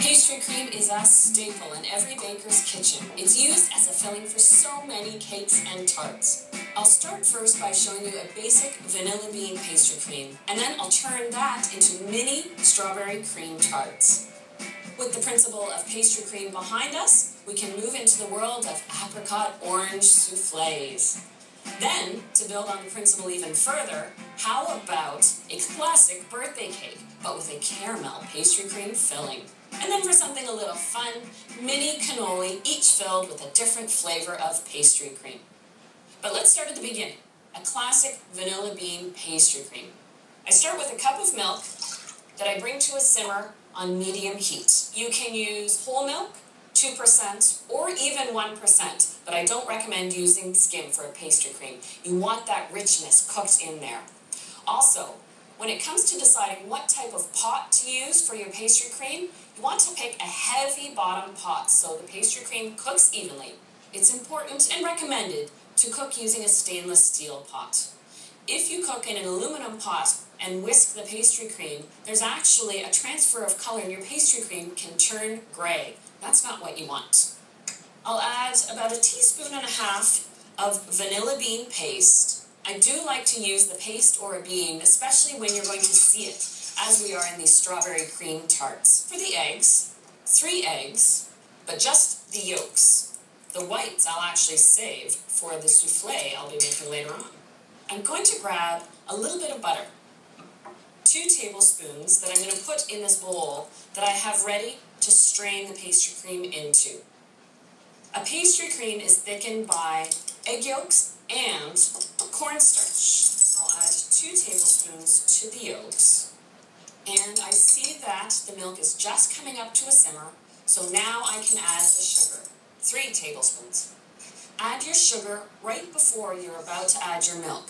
Pastry cream is a staple in every baker's kitchen. It's used as a filling for so many cakes and tarts. I'll start first by showing you a basic vanilla bean pastry cream, and then I'll turn that into mini strawberry cream tarts. With the principle of pastry cream behind us, we can move into the world of apricot orange soufflés. Then, to build on the principle even further, how about a classic birthday cake, but with a caramel pastry cream filling? And then for something a little fun, mini cannoli, each filled with a different flavor of pastry cream. But let's start at the beginning, a classic vanilla bean pastry cream. I start with a cup of milk that I bring to a simmer on medium heat. You can use whole milk, 2%, or even 1%, but I don't recommend using skim for a pastry cream. You want that richness cooked in there. Also, when it comes to deciding what type of pot to use for your pastry cream, you want to pick a heavy bottom pot so the pastry cream cooks evenly. It's important and recommended to cook using a stainless steel pot. If you cook in an aluminum pot and whisk the pastry cream, there's actually a transfer of color and your pastry cream can turn gray. That's not what you want. I'll add about 1.5 teaspoons of vanilla bean paste. I do like to use the paste or a bean, especially when you're going to see it, as we are in these strawberry cream tarts. For the eggs, 3 eggs, but just the yolks. The whites I'll actually save for the soufflé I'll be making later on. I'm going to grab a little bit of butter, 2 tablespoons that I'm going to put in this bowl that I have ready to strain the pastry cream into. A pastry cream is thickened by egg yolks and cornstarch. I'll add 2 tablespoons to the yolks. And I see that the milk is just coming up to a simmer, so now I can add the sugar, 3 tablespoons. Add your sugar right before you're about to add your milk.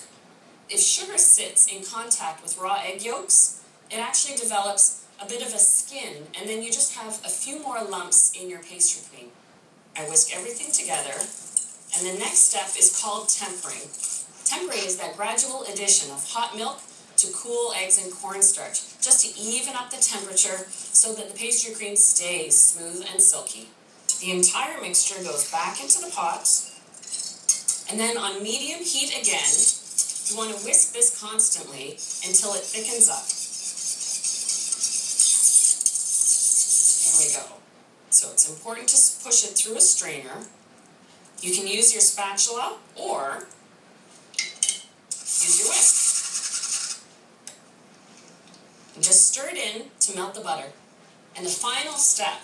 If sugar sits in contact with raw egg yolks, it actually develops a bit of a skin, and then you just have a few more lumps in your pastry cream. I whisk everything together, and the next step is called tempering. Tempering is that gradual addition of hot milk to cool eggs and cornstarch, just to even up the temperature so that the pastry cream stays smooth and silky. The entire mixture goes back into the pot, and then on medium heat again, you want to whisk this constantly until it thickens up. There we go. So it's important to push it through a strainer. You can use your spatula or use your whisk. And just stir it in to melt the butter. And the final step,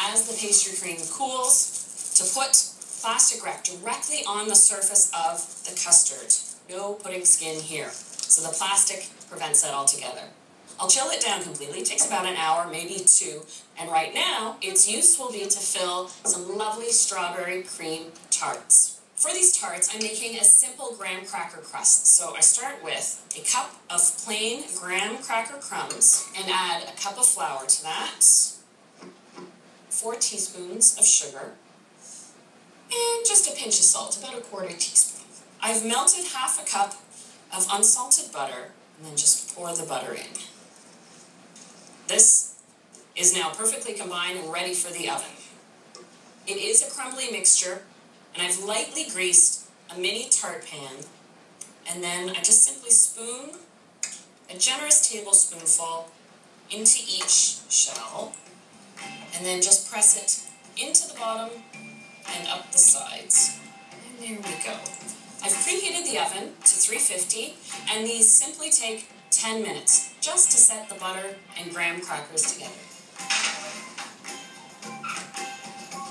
as the pastry cream cools, to put plastic wrap directly on the surface of the custard. No putting skin here. So the plastic prevents that altogether. I'll chill it down completely. It takes about an hour, maybe 2. And right now, its use will be to fill some lovely strawberry cream tarts. For these tarts, I'm making a simple graham cracker crust. So I start with a cup of plain graham cracker crumbs and add a cup of flour to that, 4 teaspoons of sugar, and just a pinch of salt, about 1/4 teaspoon. I've melted half a cup of unsalted butter and then just pour the butter in. This is now perfectly combined and ready for the oven. It is a crumbly mixture, and I've lightly greased a mini tart pan, and then I just simply spoon a generous tablespoonful into each shell, and then just press it into the bottom and up the sides. And there we go. I've preheated the oven to 350, and these simply take 10 minutes just to set the butter and graham crackers together.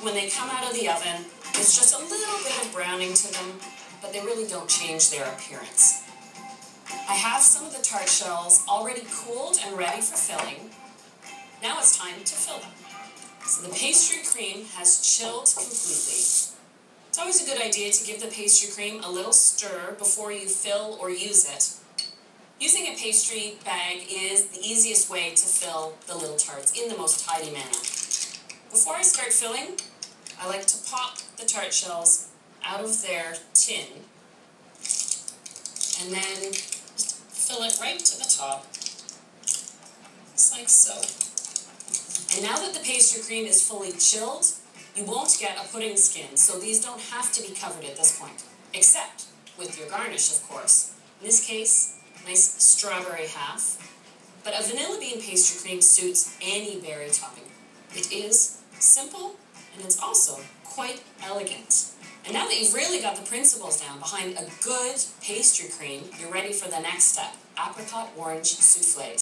When they come out of the oven, there's just a little bit of browning to them, but they really don't change their appearance. I have some of the tart shells already cooled and ready for filling. Now it's time to fill them. So the pastry cream has chilled completely. It's always a good idea to give the pastry cream a little stir before you fill or use it. Using a pastry bag is the easiest way to fill the little tarts in the most tidy manner. Before I start filling, I like to pop the tart shells out of their tin and then fill it right to the top, just like so. And now that the pastry cream is fully chilled, you won't get a pudding skin, so these don't have to be covered at this point. Except with your garnish, of course. In this case, nice strawberry half. But a vanilla bean pastry cream suits any berry topping. It is simple, and it's also quite elegant. And now that you've really got the principles down behind a good pastry cream, you're ready for the next step, apricot orange soufflés.